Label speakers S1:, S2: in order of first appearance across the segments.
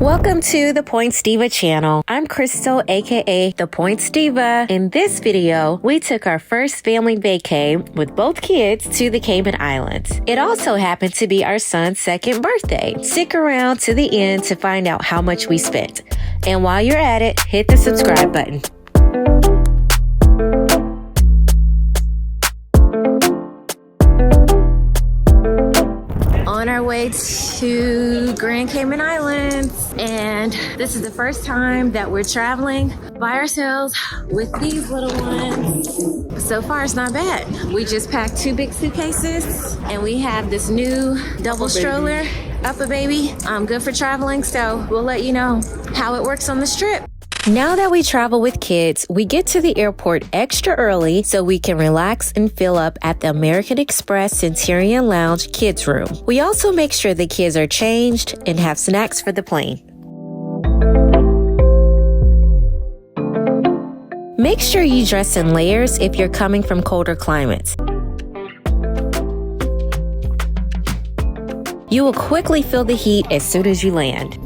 S1: Welcome to the Points Diva channel. I'm Crystal, aka the Points Diva. In this video, we took our first family vacay with both kids to the Cayman Islands. It also happened to be our son's second birthday. Stick around to the end to find out how much we spent. And while you're at it, hit the subscribe button. On our way to Grand Cayman Islands, and this is the first time that we're traveling by ourselves with these little ones. So far it's not bad. We just packed 2 big suitcases and we have this new double stroller, Upper Baby. Good for traveling, so we'll let you know how it works on this trip. Now that we travel with kids, we get to the airport extra early so we can relax and fill up at the American Express Centurion Lounge kids room. We also make sure the kids are changed and have snacks for the plane. Make sure you dress in layers if you're coming from colder climates. You will quickly feel the heat as soon as you land.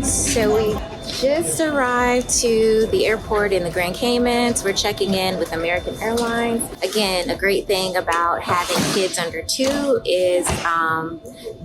S1: So we just arrived to the airport in the Grand Caymans. We're checking in with American Airlines. Again, a great thing about having kids under 2 is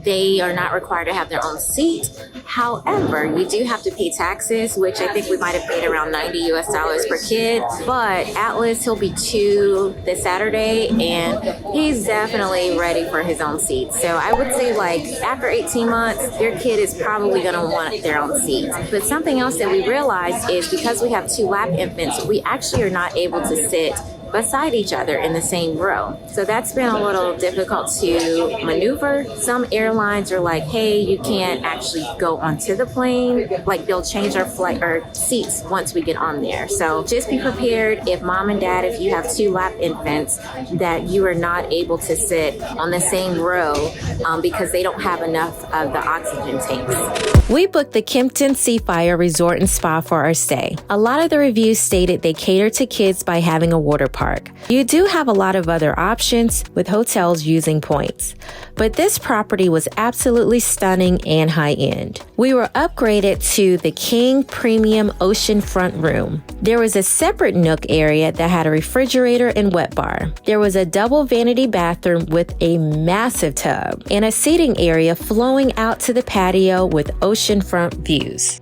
S1: they are not required to have their own seat. However, you do have to pay taxes, which I think we might have paid around $90 US per kid. But Atlas, he'll be 2 this Saturday, and he's definitely ready for his own seat. So I would say, like, after 18 months, your kid is probably going to want their own seat. But something else that we realized is because we have 2 lap infants, we actually are not able to sit beside each other in the same row. So that's been a little difficult to maneuver. Some airlines are like, hey, you can't actually go onto the plane. Like, they'll change our flight or seats once we get on there. So just be prepared if mom and dad, if you have 2 lap infants, that you are not able to sit on the same row because they don't have enough of the oxygen tanks. We booked the Kimpton Seafire Resort and Spa for our stay. A lot of the reviews stated they cater to kids by having a water park. You do have a lot of other options with hotels using points, but this property was absolutely stunning and high-end. We were upgraded to the King Premium Oceanfront Room. There was a separate nook area that had a refrigerator and wet bar. There was a double vanity bathroom with a massive tub and a seating area flowing out to the patio with oceanfront views.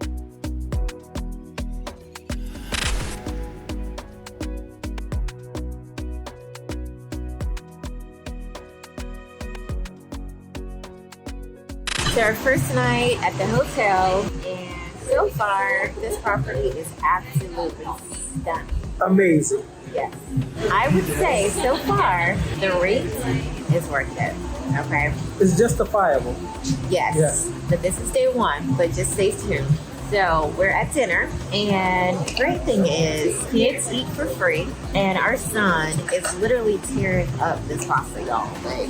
S1: It's our first night at the hotel, and so far, this property is absolutely stunning.
S2: Amazing.
S1: Yes. I would say, so far, the rate is worth it. Okay?
S2: It's justifiable.
S1: Yes. But this is day 1, but just stay tuned. So we're at dinner, and the great thing is kids eat for free, and our son is literally tearing up this pasta, y'all. Like,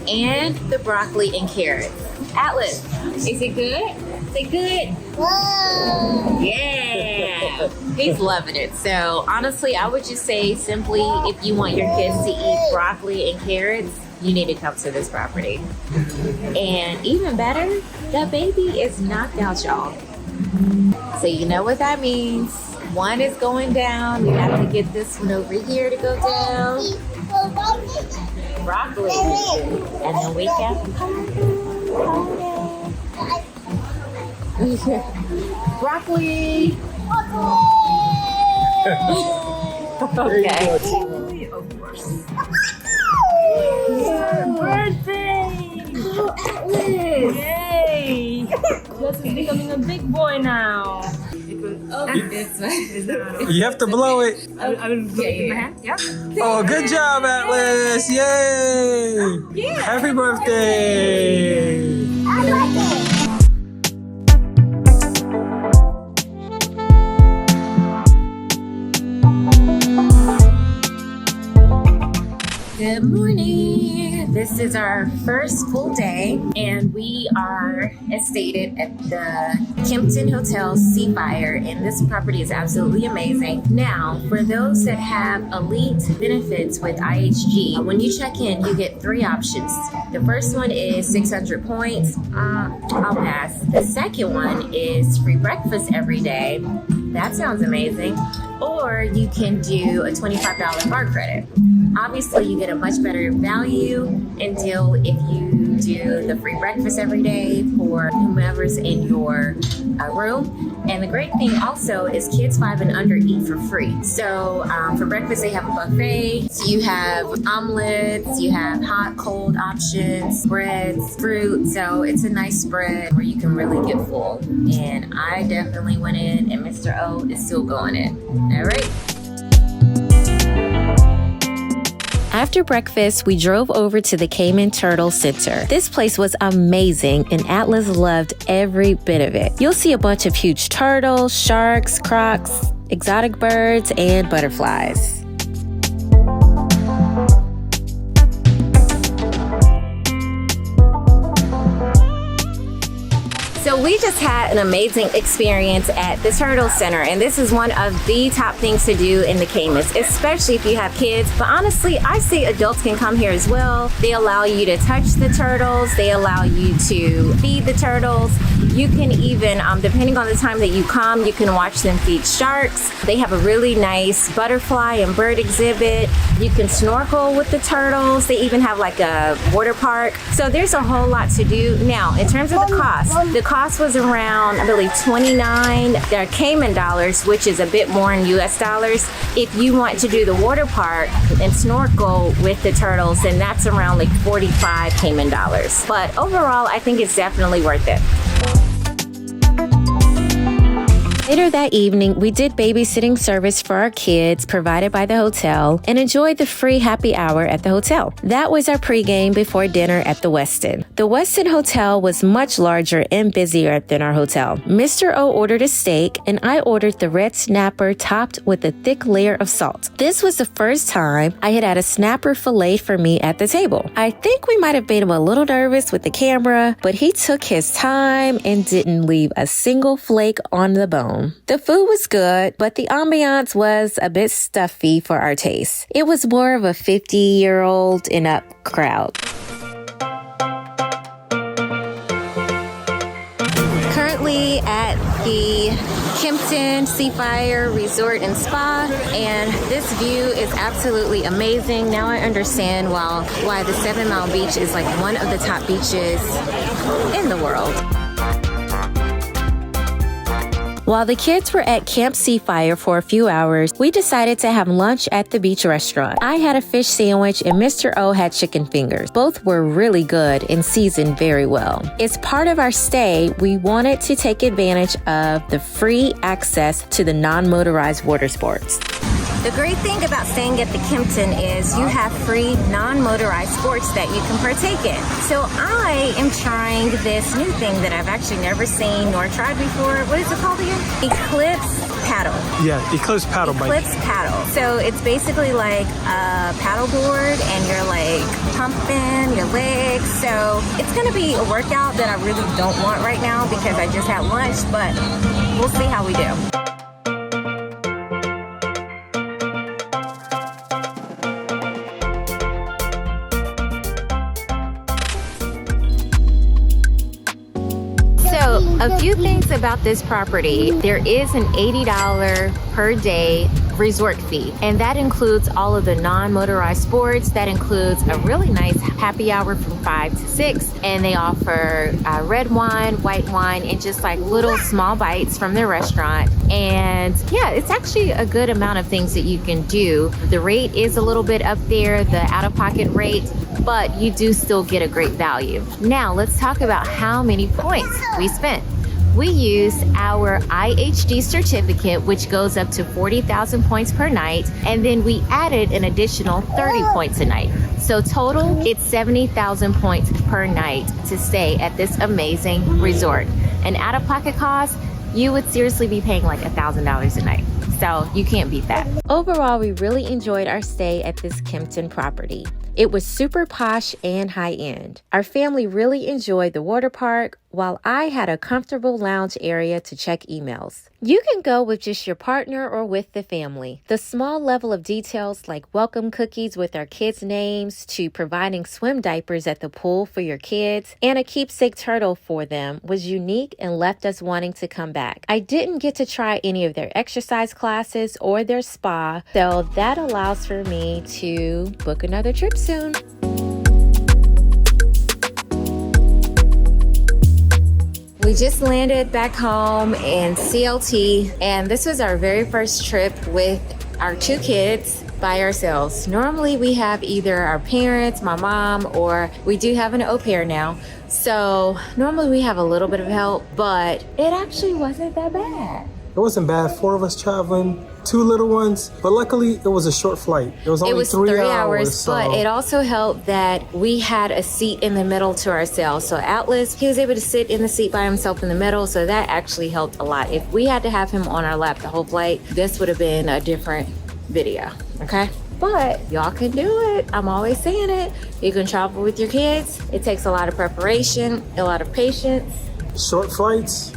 S1: and the broccoli and carrots. Atlas, is it good? Is it good? Whoa. Yeah. He's loving it. So honestly, I would just say simply, if you want your kids to eat broccoli and carrots, you need to come to this property. And even better, the baby is knocked out, y'all. So you know what that means. One is going down. You have to get this one over here to go down. Broccoli. And then we can broccoli. Okay. Of course.
S3: Birthday!
S1: Atlas!
S3: Yay! Atlas is becoming a big boy now.
S2: You have to blow it.
S3: I will blow it in my hand. Yeah.
S2: Oh, good job, Atlas! Yay!
S3: Yeah.
S2: Happy birthday!
S1: I like it. Good morning. This This is our first full day, and we are, as stated, at the Kimpton Hotel Seafire, and this property is absolutely amazing. Now, for those that have elite benefits with IHG, when you check in, you get 3 options. The first one is 600 points. I'll pass. The second one is free breakfast every day. That sounds amazing. Or you can do a $25 bar credit. Obviously, you get a much better value and deal if you do the free breakfast every day for whomever's in your room. And the great thing also is kids 5 and under eat for free. So for breakfast, they have a buffet. So you have omelets, you have hot, cold options, breads, fruit. So it's a nice spread where you can really get full. And I definitely went in, and Mr. O is still going in. All right.
S4: After breakfast, we drove over to the Cayman Turtle Center. This place was amazing, and Atlas loved every bit of it. You'll see a bunch of huge turtles, sharks, crocs, exotic birds, and butterflies.
S1: So we just had an amazing experience at the Turtle Center, and this is one of the top things to do in the Caymans, especially if you have kids. But honestly, I see adults can come here as well. They allow you to touch the turtles. They allow you to feed the turtles. You can even, depending on the time that you come, you can watch them feed sharks. They have a really nice butterfly and bird exhibit. You can snorkel with the turtles. They even have like a water park. So there's a whole lot to do. Now, in terms of the cost was around, I believe, 29 Cayman dollars, which is a bit more in US dollars. If you want to do the water park and snorkel with the turtles, then that's around like 45 Cayman dollars. But overall, I think it's definitely worth it.
S4: Later that evening, we did babysitting service for our kids provided by the hotel and enjoyed the free happy hour at the hotel. That was our pregame before dinner at the Westin. The Westin Hotel was much larger and busier than our hotel. Mr. O ordered a steak, and I ordered the red snapper topped with a thick layer of salt. This was the first time I had a snapper fillet for me at the table. I think we might have made him a little nervous with the camera, but he took his time and didn't leave a single flake on the bone. The food was good, but the ambiance was a bit stuffy for our taste. It was more of a 50-year-old and up crowd.
S1: Currently at the Kimpton Seafire Resort and Spa, and this view is absolutely amazing. Now I understand why the 7 Mile Beach is like one of the top beaches in the world.
S4: While the kids were at Camp Seafire for a few hours, we decided to have lunch at the beach restaurant. I had a fish sandwich and Mr. O had chicken fingers. Both were really good and seasoned very well. As part of our stay, we wanted to take advantage of the free access to the non-motorized water sports.
S1: The great thing about staying at the Kimpton is you have free non-motorized sports that you can partake in. So I am trying this new thing that I've actually never seen nor tried before. What is it called again? Eclipse paddle.
S2: Yeah, Eclipse paddle bike.
S1: Eclipse paddle. So it's basically like a paddle board, and you're like pumping your legs. So it's gonna be a workout that I really don't want right now because I just had lunch, but we'll see how we do. A few things about this property. There is an $80 per day resort fee, and that includes all of the non-motorized sports. That includes a really nice happy hour from 5 to 6, and they offer red wine, white wine, and just like little small bites from their restaurant. And yeah, it's actually a good amount of things that you can do. The rate is a little bit up there, the out-of-pocket rate, but you do still get a great value. Now let's talk about how many points we spent. We used our IHG certificate, which goes up to 40,000 points per night, and then we added an additional 30 points a night. So total, it's 70,000 points per night to stay at this amazing resort. And out-of-pocket cost, you would seriously be paying like $1,000 a night. So you can't beat that.
S4: Overall, we really enjoyed our stay at this Kimpton property. It was super posh and high-end. Our family really enjoyed the water park, while I had a comfortable lounge area to check emails. You can go with just your partner or with the family. The small level of details like welcome cookies with our kids' names to providing swim diapers at the pool for your kids and a keepsake turtle for them was unique and left us wanting to come back. I didn't get to try any of their exercise classes or their spa, so that allows for me to book another trip soon.
S1: We just landed back home in CLT, and this was our very first trip with our 2 kids by ourselves. Normally we have either our parents, my mom, or we do have an au pair now. So normally we have a little bit of help, but it actually wasn't that bad.
S2: It wasn't bad. 4 of us traveling, 2 little ones, but luckily it was a short flight. It was only 3 hours. So.
S1: But it also helped that we had a seat in the middle to ourselves. So Atlas, he was able to sit in the seat by himself in the middle, so that actually helped a lot. If we had to have him on our lap the whole flight, this would have been a different video, okay? But y'all can do it. I'm always saying it. You can travel with your kids. It takes a lot of preparation, a lot of patience.
S2: Short flights,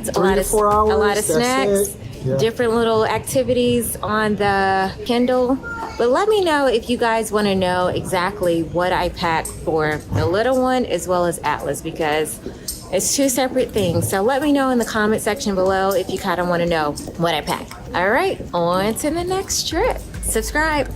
S1: a
S2: 3 to 4 hours,
S1: a lot of snacks,
S2: yeah.
S1: Different little activities on the Kindle. But let me know if you guys want to know exactly what I packed for the little one as well as Atlas, because it's 2 separate things. So let me know in the comment section below if you kind of want to know what I packed. All right, on to the next trip. Subscribe.